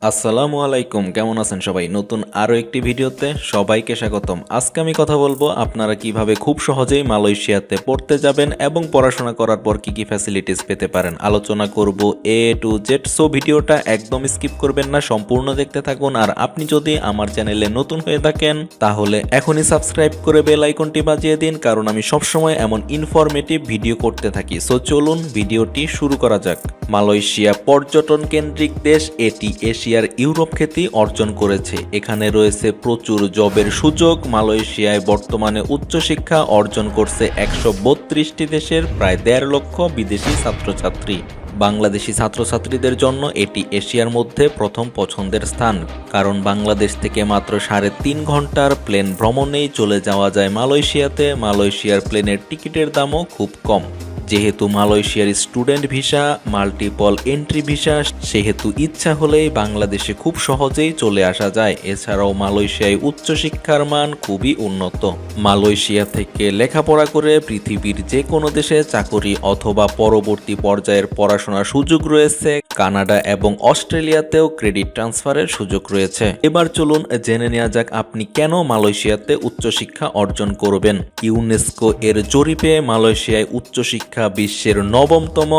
আসসালামু আলাইকুম, কেমন আছেন সবাই? নতুন আরও একটি ভিডিওতে সবাইকে স্বাগতম। আজকে আমি কথা বলবো আপনারা কিভাবে খুব সহজেই মালয়েশিয়াতে পড়তে যাবেন এবং পড়াশোনা করার পর কি কি ফ্যাসিলিটিস পেতে পারেন। আলোচনা করব এ টু জেড। সো ভিডিওটা একদম স্কিপ করবেন না, সম্পূর্ণ দেখতে থাকুন। আর আপনি যদি আমার চ্যানেলে নতুন হয়ে থাকেন তাহলে এখনই সাবস্ক্রাইব করে বেল আইকনটি বাজিয়ে দিন, কারণ আমি সবসময় এমন ইনফরমেটিভ ভিডিও করতে থাকি। সো চলুন ভিডিওটি শুরু করা যাক। মালয়েশিয়া পর্যটন কেন্দ্রিক দেশ। এটি এশিয়ার ইউরোপ খ্যাতি অর্জন করেছে। এখানে রয়েছে প্রচুর জবের সুযোগ। মালয়েশিয়ায় বর্তমানে উচ্চশিক্ষা অর্জন করছে 132টি দেশের প্রায় 1.5 লক্ষ বিদেশি ছাত্রছাত্রী। বাংলাদেশি ছাত্রছাত্রীদের জন্য এটি এশিয়ার মধ্যে প্রথম পছন্দের স্থান, কারণ বাংলাদেশ থেকে মাত্র 3.5 ঘন্টার প্লেন ভ্রমণেই চলে যাওয়া যায় মালয়েশিয়াতে। মালয়েশিয়ার প্লেনের টিকিটের দামও খুব কম। যেহেতু মালয়েশিয়ার student visa multiple entry visa, সেহেতু ইচ্ছা হলেই বাংলাদেশে খুব সহজেই চলে আসা যায়। এছাড়াও মালয়েশিয়ায় উচ্চশিক্ষার মান খুবই উন্নত। মালয়েশিয়া থেকে লেখাপড়া করে পৃথিবীর যে কোনো দেশে চাকরি অথবা পরবর্তী পর্যায়ের পড়াশোনার সুযোগ রয়েছে। কানাডা এবং অস্ট্রেলিয়াতেও ক্রেডিট ট্রান্সফারের সুযোগ রয়েছে। এবার চলুন জেনে নেওয়া যাক আপনি কেন মালয়েশিয়াতে উচ্চশিক্ষা অর্জন করবেন। ইউনেস্কো এর জরিপে মালয়েশিয়ায় উচ্চশিক্ষা বিশ্বের 9তম।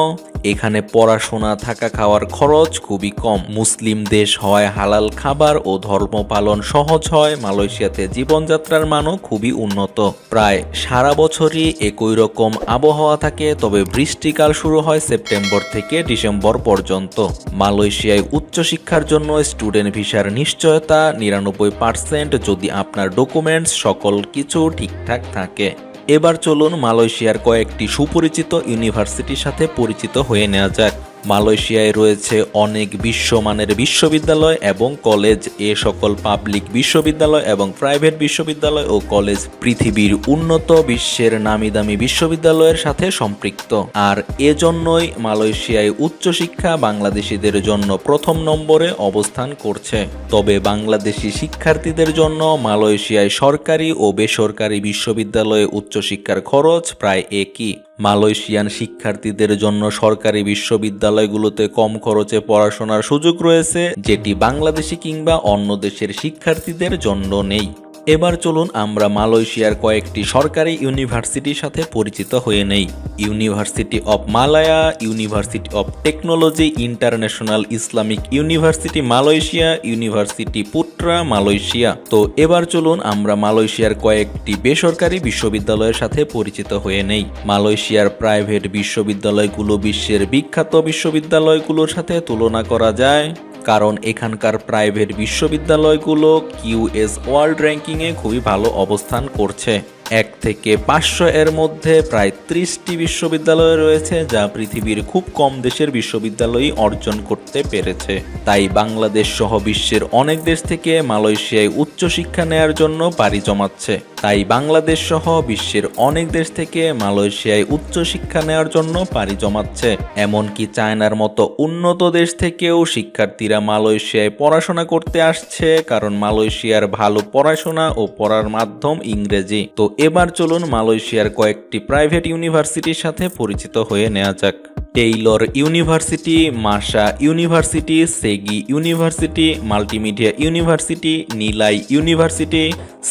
এখানে পড়াশোনা থাকা খাওয়ার খরচ খুবই কম। মুসলিম দেশ হয়, হালাল খাবার ও ধর্ম পালন সহজ হয়। মালয়েশিয়াতে জীবনযাত্রার মানও খুবই উন্নত। প্রায় সারা বছরই একই রকম আবহাওয়া থাকে, তবে বৃষ্টিকাল শুরু হয় সেপ্টেম্বর থেকে ডিসেম্বর পর্যন্ত। মালয়েশিয়ায় উচ্চশিক্ষার জন্য স্টুডেন্ট ভিসার নিশ্চয়তা 99% যদি আপনার ডকুমেন্টস সকল কিছু ঠিকঠাক থাকে। এবার চলুন মালয়েশিয়ার কয়েকটি সুপরিচিত ইউনিভার্সিটির সাথে পরিচিত হয়ে নেওয়া যাক। মালয়েশিয়ায় রয়েছে অনেক বিশ্বমানের বিশ্ববিদ্যালয় এবং কলেজ। এ সকল পাবলিক বিশ্ববিদ্যালয় এবং প্রাইভেট বিশ্ববিদ্যালয় ও কলেজ পৃথিবীর উন্নত বিশ্বের নামিদামি বিশ্ববিদ্যালয়ের সাথে সম্পৃক্ত। আর এজন্যই মালয়েশিয়ায় উচ্চশিক্ষা বাংলাদেশিদের জন্য প্রথম নম্বরে অবস্থান করছে। তবে বাংলাদেশি শিক্ষার্থীদের জন্য মালয়েশিয়ায় সরকারি ও বেসরকারি বিশ্ববিদ্যালয়ে উচ্চশিক্ষার খরচ প্রায় একই। মালয়েশিয়ান শিক্ষার্থীদের জন্য সরকারি বিশ্ববিদ্যালয়গুলোতে কম খরচে পড়াশোনার সুযোগ রয়েছে, যেটি বাংলাদেশি কিংবা অন্য দেশের শিক্ষার্থীদের জন্য নেই। এবার চলুন আমরা মালয়েশিয়ার কয়েকটি সরকারি ইউনিভার্সিটির সাথে পরিচিত হয়ে নেই। University of Malaya, university of technology international, Islamic university Malaysia, university পুত্রা Malaysia. তো এবার চলুন আমরা মালয়েশিয়ার কয়েকটি বেসরকারি বিশ্ববিদ্যালয়ের সাথে পরিচিত হয়ে নেই। মালয়েশিয়ার প্রাইভেট বিশ্ববিদ্যালয়গুলো বিশ্বের বিখ্যাত বিশ্ববিদ্যালয়গুলোর সাথে তুলনা করা যায়, কারণ এখানকার প্রাইভেট বিশ্ববিদ্যালয়গুলো কিউএস ওয়ার্ল্ড র্যাঙ্কিংয়ে খুবই ভালো অবস্থান করছে। 1 থেকে 500 এর মধ্যে প্রায় 30টি বিশ্ববিদ্যালয় রয়েছে, যা পৃথিবীর খুব কম দেশের বিশ্ববিদ্যালয়ই অর্জন করতে পেরেছে। তাই বাংলাদেশ সহ বিশ্বের অনেক দেশ থেকে মালয়েশিয়ায় উচ্চশিক্ষা নেয়ার জন্য পাড়ি জমাচ্ছে। তাই বাংলাদেশ সহ বিশ্বের অনেক দেশ থেকে মালয়েশিয়ায় উচ্চশিক্ষা নেওয়ার জন্য পাড়ি জমাচ্ছে। এমনকি চায়নার মতো উন্নত দেশ থেকেও শিক্ষার্থীরা মালয়েশিয়ায় পড়াশোনা করতে আসছে, কারণ মালয়েশিয়ার ভালো পড়াশোনা ও পড়ার মাধ্যম ইংরেজি। তো এবার চলুন মালয়েশিয়ার কয়েকটি প্রাইভেট ইউনিভার্সিটির সাথে পরিচিত হয়ে নেওয়া যাক। Taylor university, MAHSA university, Segi university, multimedia university, Nilai university,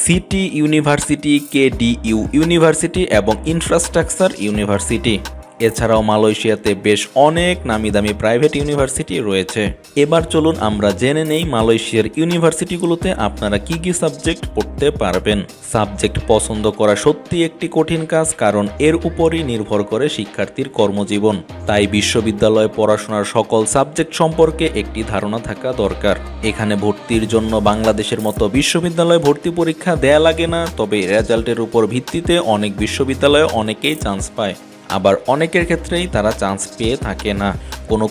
city university, KDU university এবং ইনফ্রাস্ট্রাকচার ইউনিভার্সিটি। এছাড়াও মালয়েশিয়াতে বেশ অনেক নামিদামি প্রাইভেট ইউনিভার্সিটি রয়েছে। এবার চলুন আমরা জেনে নেই মালয়েশিয়ার ইউনিভার্সিটিগুলোতে আপনারা কি কি সাবজেক্ট পড়তে পারবেন। সাবজেক্ট পছন্দ করা সত্যি একটি কঠিন কাজ, কারণ এর উপরই নির্ভর করে শিক্ষার্থীর কর্মজীবন। তাই বিশ্ববিদ্যালয়ে পড়াশোনার সকল সাবজেক্ট সম্পর্কে একটি ধারণা থাকা দরকার। এখানে ভর্তির জন্য বাংলাদেশের মতো বিশ্ববিদ্যালয়ে ভর্তি পরীক্ষা দেয়া লাগে না, তবে রেজাল্টের উপর ভিত্তিতে অনেক বিশ্ববিদ্যালয়ে অনেকেই চান্স পায়, আবার অনেকের ক্ষেত্রেই তারা চান্স পেয়ে থাকে না।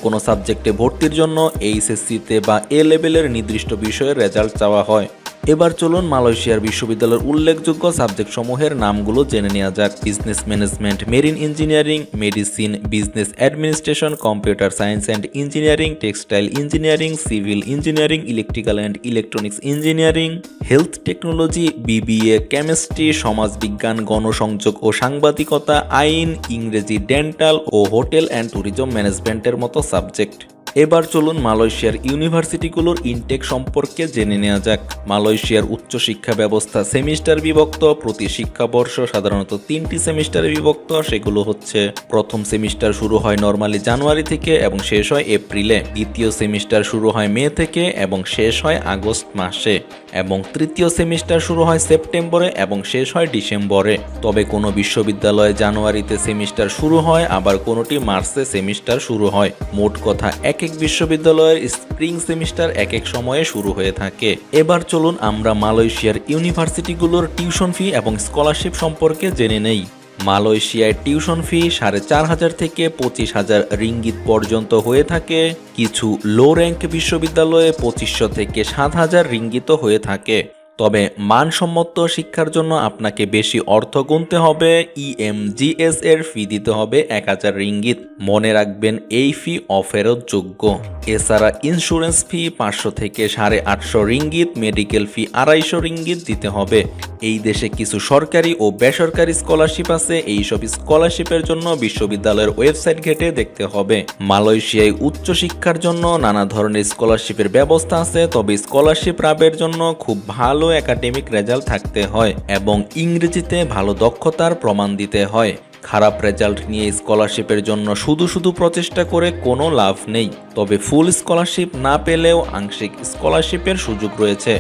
কোনো সাবজেক্টে ভর্তির জন্য এইচএসসিতে বা এ লেভেলের নির্দিষ্ট বিষয়ের রেজাল্ট চাওয়া হয়। এবার চলুন মালয়েশিয়ার বিশ্ববিদ্যালয়ের উল্লেখযোগ্য সাবজেক্ট সমূহের নামগুলো জেনে নেওয়া যাক। Business management, marine engineering, medicine, business administration, computer science and engineering, textile engineering, civil engineering, electrical and electronics engineering, health technology, BBA, chemistry, সমাজবিজ্ঞান, গণসংযোগ ও সাংবাদিকতা, আইন, ইংরেজি, ডেন্টাল ও হোটেল অ্যান্ড ট্যুরিজম ম্যানেজমেন্টের মতো সাবজেক্ট। এবার চলুন মালয়েশিয়ার ইউনিভার্সিটিগুলোর ইনটেক সম্পর্কে জেনে নেওয়া যাক। মালয়েশিয়ার উচ্চশিক্ষা ব্যবস্থা সেমিস্টার বিভক্ত। প্রতি শিক্ষাবর্ষ সাধারণত 3টি সেমিস্টারে বিভক্ত। সেগুলো হচ্ছে, প্রথম সেমিস্টার শুরু হয় নরমালি জানুয়ারি থেকে এবং শেষ হয় এপ্রিলে। দ্বিতীয় সেমিস্টার শুরু হয় মে থেকে এবং শেষ হয় আগস্ট মাসে, এবং তৃতীয় সেমিস্টার শুরু হয় সেপ্টেম্বরে এবং শেষ হয় ডিসেম্বরে। তবে কোনো বিশ্ববিদ্যালয়ে জানুয়ারিতে সেমিস্টার শুরু হয়, আবার কোনোটি মার্চে সেমিস্টার শুরু হয়। মোট কথা এক এক বিশ্ববিদ্যালয়ের স্প্রিং সেমিস্টার এক এক সময়ে শুরু হয়ে থাকে। এবার চলুন আমরা মালয়েশিয়ার ইউনিভার্সিটিগুলোর টিউশন ফি এবং স্কলারশিপ সম্পর্কে জেনে নেই। মালয়েশিয়ায় টিউশন ফি 4,500 থেকে 25,000 রিঙ্গিত পর্যন্ত হয়ে থাকে। কিছু লো র্যাঙ্ক বিশ্ববিদ্যালয়ে 2500 থেকে 7,000 রিঙ্গিত হয়ে থাকে। তবে মানসম্মত শিক্ষার জন্য আপনাকে বেশি অর্থ গুনতে হবে। EMGS এর ফি দিতে হবে 1000 রিঙ্গিত। মনে রাখবেন এই ফি অফেরতযোগ্য। এছাড়া ইন্স্যুরেন্স ফি 500 থেকে 850 রিঙ্গিত, মেডিকেল ফি 250 রিঙ্গিত দিতে হবে। এই দেশে কিছু সরকারি ও বেসরকারি স্কলারশিপ আছে। এই সব স্কলারশিপের জন্য বিশ্ববিদ্যালয়ের ওয়েবসাইট ঘেঁটে দেখতে হবে। মালয়েশিয়ায় উচ্চশিক্ষার জন্য নানা ধরনের স্কলারশিপের ব্যবস্থা আছে। তবে স্কলারশিপ লাভের জন্য খুব ভালো একাডেমিক রেজাল্ট থাকতে হয় এবং ইংরেজিতে ভালো দক্ষতার প্রমাণ দিতে হয়। খারাপ রেজাল্ট নিয়ে স্কলারশিপের জন্য শুধু প্রচেষ্টা করে কোনো লাভ নেই। তবে ফুল স্কলারশিপ না পেলেও আংশিক স্কলারশিপের সুযোগ রয়েছে।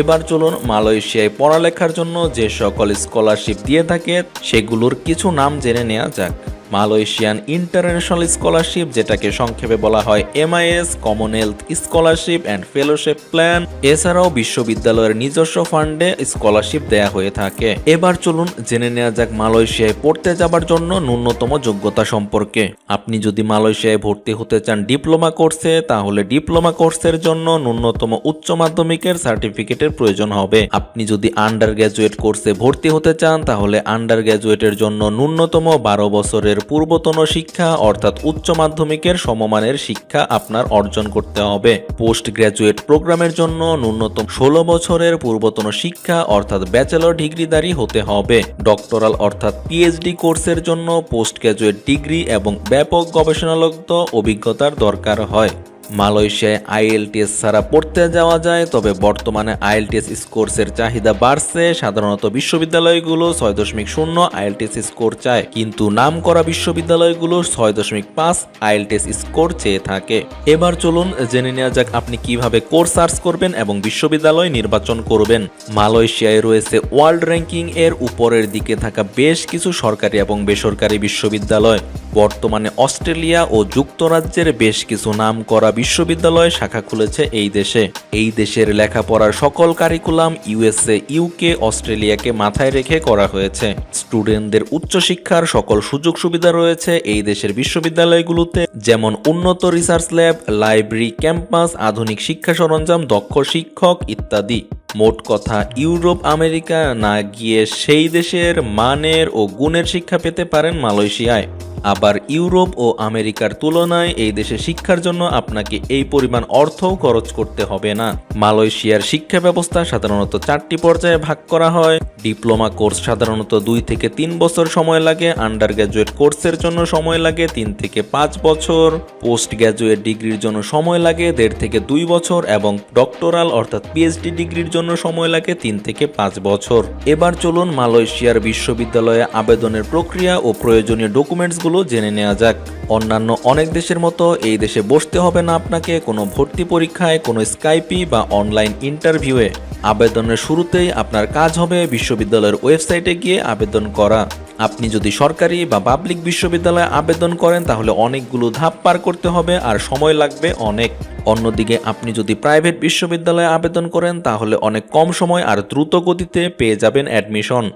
এবার চলুন মালয়েশিয়ায় পড়ালেখার জন্য যে সকল স্কলারশিপ দিয়ে থাকে সেগুলোর কিছু নাম জেনে নেওয়া যাক। মালয়েশিয়ান ইন্টারন্যাশনাল স্কলারশিপ, যেটাকে সংক্ষেপে বলা হয় MIS, Commonwealth scholarship and fellowship plan. এছাড়াও বিশ্ববিদ্যালয়ের নিজস্ব ফান্ডে স্কলারশিপ দেয়া হয়ে থাকে। এবার চলুন জেনে নেওয়া যাক মালয়েশিয়ায় পড়তে যাবার জন্য ন্যূনতম যোগ্যতা সম্পর্কে। আপনি যদি মালয়েশিয়ায় ভর্তি হতে চান ডিপ্লোমা কোর্সে, তাহলে ডিপ্লোমা কোর্সের জন্য ন্যূনতম উচ্চ মাধ্যমিকের সার্টিফিকেটের প্রয়োজন হবে। আপনি যদি আন্ডার গ্র্যাজুয়েট কোর্সে ভর্তি হতে চান, তাহলে আন্ডার গ্র্যাজুয়েটের জন্য ন্যূনতম 12 বছরের পূর্বতন শিক্ষা অর্থাৎ উচ্চ মাধ্যমিকের সমমানের শিক্ষা আপনার অর্জন করতে হবে। পোস্ট গ্র্যাজুয়েট প্রোগ্রামের জন্য ন্যূনতম 16 বছরের পূর্বতন শিক্ষা অর্থাৎ ব্যাচেলর ডিগ্রিধারী হতে হবে। ডক্টরাল অর্থাৎ PhD কোর্সের জন্য পোস্ট গ্র্যাজুয়েট ডিগ্রি এবং ব্যাপক গবেষণালব্ধ অভিজ্ঞতার দরকার হয়। মালয়েশিয়ায় IELTS ছাড়া পড়তে যাওয়া যায়, তবে বর্তমানে IELTS স্কোরসের চাহিদা বাড়ছে। সাধারণত বিশ্ববিদ্যালয়গুলো 6.0 IELTS স্কোর চায়, কিন্তু নামকরা বিশ্ববিদ্যালয়গুলো 6.5 IELTS স্কোর চেয়ে থাকে। এবার চলুন জেনে নেওয়া যাক আপনি কিভাবে কোর্স সার্চ করবেন এবং বিশ্ববিদ্যালয় নির্বাচন করবেন। মালয়েশিয়ায় রয়েছে ওয়ার্ল্ড র্যাঙ্কিং এর উপরের দিকে থাকা বেশ কিছু সরকারি এবং বেসরকারি বিশ্ববিদ্যালয়। বর্তমানে অস্ট্রেলিয়া ও যুক্তরাজ্যের বেশ কিছু নামকরা বিশ্ববিদ্যালয় শাখা খুলেছে এই দেশে। এই দেশের লেখাপড়ার সকল কারিকুলাম USA, UK, অস্ট্রেলিয়াকে মাথায় রেখে করা হয়েছে। স্টুডেন্টদের উচ্চশিক্ষার সকল সুযোগ সুবিধা রয়েছে এই দেশের বিশ্ববিদ্যালয়গুলোতে, যেমন উন্নত রিসার্চ ল্যাব, লাইব্রেরি, ক্যাম্পাস, আধুনিক শিক্ষা সরঞ্জাম, দক্ষ শিক্ষক ইত্যাদি। মোট কথা, ইউরোপ আমেরিকা না গিয়ে সেই দেশের মানের ও গুণের শিক্ষা পেতে পারেন মালয়েশিয়ায়। আবার ইউরোপ ও আমেরিকার তুলনায় এই দেশে শিক্ষার জন্য আপনাকে এই পরিমাণ অর্থও খরচ করতে হবে না। মালয়েশিয়ার শিক্ষা ব্যবস্থা সাধারণত 4টি পর্যায়ে ভাগ করা হয়। ডিপ্লোমা কোর্স সাধারণত 2 থেকে 3 বছর সময় লাগে। আন্ডার গ্র্যাজুয়েট কোর্সের জন্য সময় লাগে 3 থেকে 5 বছর। পোস্ট গ্র্যাজুয়েট ডিগ্রির জন্য সময় লাগে 1.5 থেকে 2 বছর এবং ডক্টরাল অর্থাৎ PhD ডিগ্রির জন্য সময় লাগে 3 থেকে 5 বছর। এবার চলুন মালয়েশিয়ার বিশ্ববিদ্যালয়ে আবেদনের প্রক্রিয়া ও প্রয়োজনীয় ডকুমেন্টসগুলো জেনে নেওয়া যাক। অন্যান্য অনেক দেশের মতো এই দেশে বসতে হবে না আপনাকে কোনো ভর্তি পরীক্ষায়, কোনো স্কাইপি বা অনলাইন ইন্টারভিউয়ে। আবেদনের শুরুতেই আপনার কাজ হবে বিশ্ববিদ্যালয়ের ওয়েবসাইটে গিয়ে আবেদন করা। আপনি যদি সরকারি বা পাবলিক বিশ্ববিদ্যালয়ে আবেদন করেন তাহলে অনেকগুলো ধাপ পার করতে হবে আর সময় লাগবে অনেক। অন্যদিকে আপনি যদি প্রাইভেট বিশ্ববিদ্যালয়ে আবেদন করেন তাহলে অনেক কম সময় আর দ্রুত গতিতে পেয়ে যাবেন অ্যাডমিশন।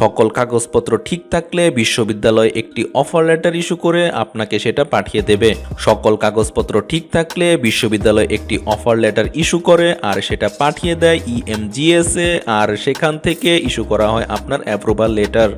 সকল কাগজপত্র ঠিক থাকলে বিশ্ববিদ্যালয় একটি অফার লেটার ইস্যু করে আপনাকে সেটা পাঠিয়ে দেবে। সকল কাগজপত্র ঠিক থাকলে বিশ্ববিদ্যালয় একটি অফার লেটার ইস্যু করে আর সেটা পাঠিয়ে দেয় EMGS এ, আর সেখান থেকে ইস্যু করা হয় আপনার অ্যাপ্রুভাল লেটার।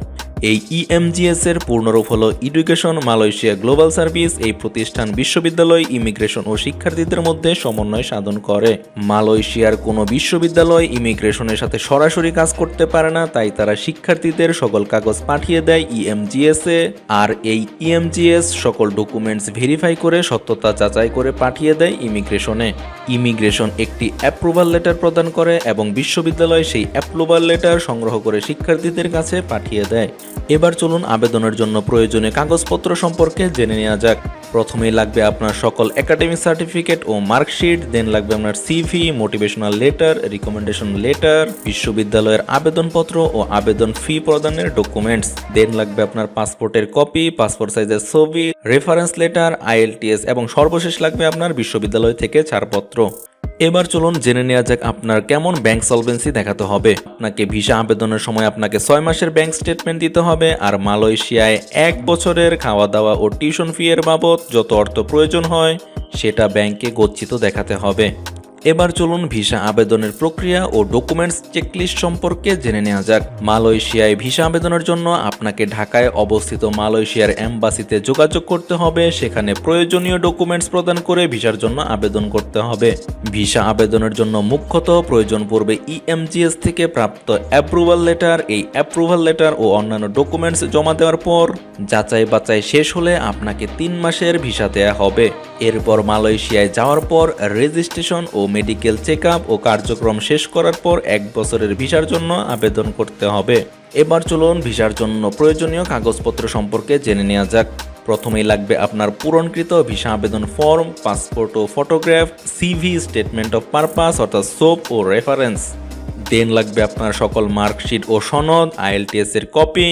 এই ইএমজিএস এর পূর্ণরূপ হলো এডুকেশন মালয়েশিয়া গ্লোবাল সার্ভিস। এই প্রতিষ্ঠান বিশ্ববিদ্যালয়, ইমিগ্রেশন ও শিক্ষার্থীদের মধ্যে সমন্বয় সাধন করে। মালয়েশিয়ার কোনো বিশ্ববিদ্যালয় ইমিগ্রেশনের সাথে সরাসরি কাজ করতে পারে না, তাই তারা শিক্ষার্থীদের সকল কাগজ পাঠিয়ে দেয় ইএমজিএস এ। আর এই ইএমজিএস সকল ডকুমেন্টস ভেরিফাই করে সত্যতা যাচাই করে পাঠিয়ে দেয় ইমিগ্রেশনে। ইমিগ্রেশন একটি অ্যাপ্রুভাল লেটার প্রদান করে এবং বিশ্ববিদ্যালয় সেই অ্যাপ্রুভাল লেটার সংগ্রহ করে শিক্ষার্থীদের কাছে পাঠিয়ে দেয়। এবার চলুন আবেদনের জন্য প্রয়োজনীয় কাগজপত্র সম্পর্কে জেনে নেওয়া যাক। প্রথমেই লাগবে আপনার সকল একাডেমিক সার্টিফিকেট ও মার্কশিট, দেন লাগবে আপনার CV, motivational letter, recommendation letter, বিশ্ববিদ্যালয়ের আবেদনপত্র ও আবেদন ফি প্রদানের ডকুমেন্টস, দেন লাগবে আপনার পাসপোর্টের কপি, পাসপোর্ট সাইজের ছবি, রেফারেন্স লেটার, আইএলটিএস এবং সর্বশেষ লাগবে আপনার বিশ্ববিদ্যালয় থেকে ছাড়পত্র। এবার চলুন জেনে নেওয়া যাক আপনার কেমন ব্যাংক সলভেন্সি দেখাতে হবে। আপনাকে ভিসা আবেদনের সময় আপনাকে 6 মাসের ব্যাংক স্টেটমেন্ট দিতে হবে, আর মালয়েশিয়ায় 1 বছরের খাওয়া দাওয়া ও টিউশন ফি এর বাবদ যত অর্থ প্রয়োজন হয় সেটা ব্যাংকে গচ্ছিত দেখাতে হবে। এবার চলুন ভিসা আবেদনের প্রক্রিয়া ও ডকুমেন্টস চেকলিস্ট সম্পর্কে জেনে নেওয়া যাক। মালয়েশিয়ায় ভিসা আবেদনের জন্য আপনাকে ঢাকায় অবস্থিত মালয়েশিয়ার এম্বাসিতে যোগাযোগ করতে হবে। সেখানে প্রয়োজনীয় ডকুমেন্টস প্রদান করে ভিসার জন্য আবেদন করতে হবে। ভিসা আবেদনের জন্য মুখ্যত প্রয়োজন পড়বে ইএমজিএস থেকে প্রাপ্ত অ্যাপ্রুভাল লেটার। এই অ্যাপ্রুভাল লেটার ও অন্যান্য ডকুমেন্টস জমা দেওয়ার পর যাচাই বাছাই শেষ হলে আপনাকে 3 মাসের ভিসা দেয়া হবে। এরপর মালয়েশিয়ায় যাওয়ার পর রেজিস্ট্রেশন ও মেডিকেল চেকআপ ও কার্যক্রম শেষ করার পর 1 বছরের ভিসার জন্য আবেদন করতে হবে। এবার চলুন ভিসার জন্য প্রয়োজনীয় কাগজপত্র সম্পর্কে জেনে নেওয়া যাক। প্রথমেই লাগবে আপনার পূরণকৃত ভিসা আবেদন ফর্ম, পাসপোর্ট ও photograph, CV, statement of purpose অর্থাৎ সোপ ও রেফারেন্স, দেন লাগবে আপনার সকল মার্কশিট ও সনদ, আইএলটিএস এর copy,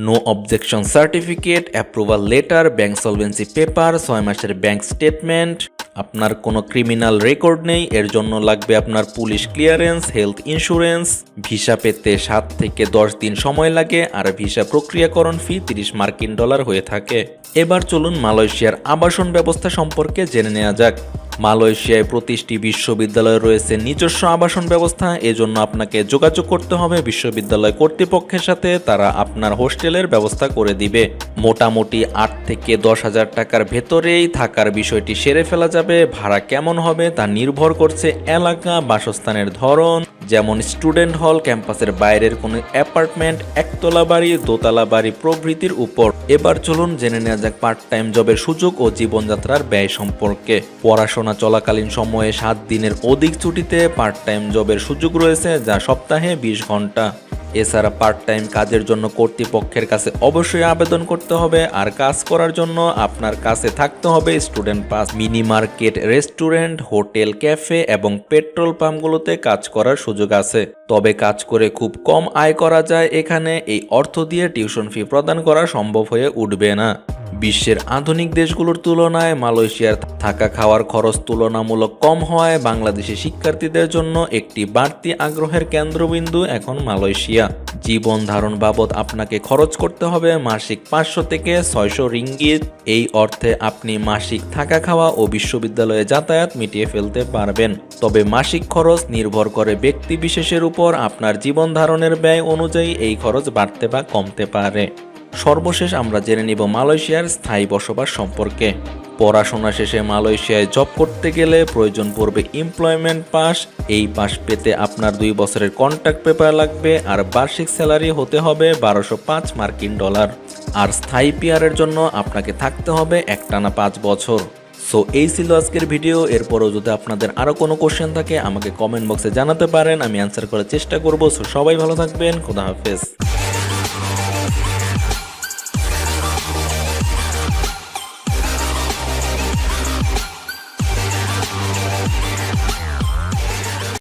no objection certificate, approval letter, bank solvency paper, 6 মাসের ব্যাংক স্টেটমেন্ট। আপনার কোনো ক্রিমিনাল রেকর্ড নেই, এর জন্য লাগবে আপনার police clearance, health insurance. Visa পেতে 7 থেকে 10 দিন সময় লাগে, আর ভিসা প্রক্রিয়াকরণ ফি 30 মার্কিন ডলার হয়ে থাকে। এবার চলুন মালয়েশিয়ার আবাসন ব্যবস্থা সম্পর্কে জেনে নেওয়া যাক। মালয়েশিয়ায় প্রতিটি বিশ্ববিদ্যালয়ে রয়েছে নিজস্ব আবাসন ব্যবস্থা। এজন্য আপনাকে যোগাযোগ করতে হবে বিশ্ববিদ্যালয় কর্তৃপক্ষের সাথে, তারা আপনার হোস্টেলের ব্যবস্থা করে দিবে। মোটামুটি 8 থেকে 10 হাজার টাকার ভেতরেই থাকার বিষয়টি সেরে ফেলা যাবে। ভাড়া কেমন হবে তা নির্ভর করছে এলাকা, বাসস্থানের ধরন, যেমন স্টুডেন্ট হল, ক্যাম্পাসের বাইরের কোনো অ্যাপার্টমেন্ট, একতলা বাড়ি, দোতলা বাড়ি প্রভৃতির উপর। এবার চলুন জেনে নেওয়া যাক পার্ট টাইম জবের সুযোগ ও জীবনযাত্রার ব্যয় সম্পর্কে। পড়াশোনা চলাকালীন সময়ে 7 দিনের অধিক ছুটিতে পার্ট টাইম জবের সুযোগ রয়েছে, যা সপ্তাহে 20 ঘন্টা। এছাড়া পার্ট টাইম কাজের জন্য কর্তৃপক্ষের কাছে অবশ্যই আবেদন করতে হবে, আর কাজ করার জন্য আপনার কাছে থাকতে হবে student pass. Mini market, restaurant, hotel, cafe এবং পেট্রোল পাম্পগুলোতে কাজ করার সুযোগ আছে। তবে কাজ করে খুব কম আয় করা যায় এখানে। এই অর্থ দিয়ে টিউশন ফি প্রদান করা সম্ভব হয়ে উঠবে না। বিশ্বের আধুনিক দেশগুলোর তুলনায় মালয়েশিয়ার থাকা খাওয়ার খরচ তুলনামূলক কম হয়। বাংলাদেশি শিক্ষার্থীদের জন্য একটি বাড়তি আগ্রহের কেন্দ্রবিন্দু এখন মালয়েশিয়া। জীবন ধারণ বাবদ আপনাকে খরচ করতে হবে মাসিক 500 থেকে 600 রিঙ্গিত। এই অর্থে আপনি মাসিক থাকা খাওয়া ও বিশ্ববিদ্যালয়ে যাতায়াত মিটিয়ে ফেলতে পারবেন। তবে মাসিক খরচ নির্ভর করে ব্যক্তি বিশেষের উপর। আপনার জীবন ধারণের ব্যয় অনুযায়ী এই খরচ বাড়তে বা কমতে পারে। সর্বশেষ আমরা জেনে নিব মালয়েশিয়ার স্থায়ী বসবাস সম্পর্কে। পড়াশোনা শেষে মালয়েশিয়ায় জব করতে গেলে প্রয়োজন পড়বে এমপ্লয়মেন্ট পাস। এই পাস পেতে আপনার 2 বছরের কন্ট্রাক্ট পেপার লাগবে, আর বার্ষিক স্যালারি হতে হবে 1205 মার্কিন ডলার। আর স্থায়ী পিআরের জন্য আপনাকে থাকতে হবে একটানা 5 বছর। সো এই ছিল আজকের ভিডিও। এরপরও যদি আপনাদের আরও কোনো কোশ্চেন থাকে আমাকে কমেন্ট বক্সে জানাতে পারেন, আমি অ্যান্সার করার চেষ্টা করব। সো সবাই ভালো থাকবেন, খোদা হাফেজ।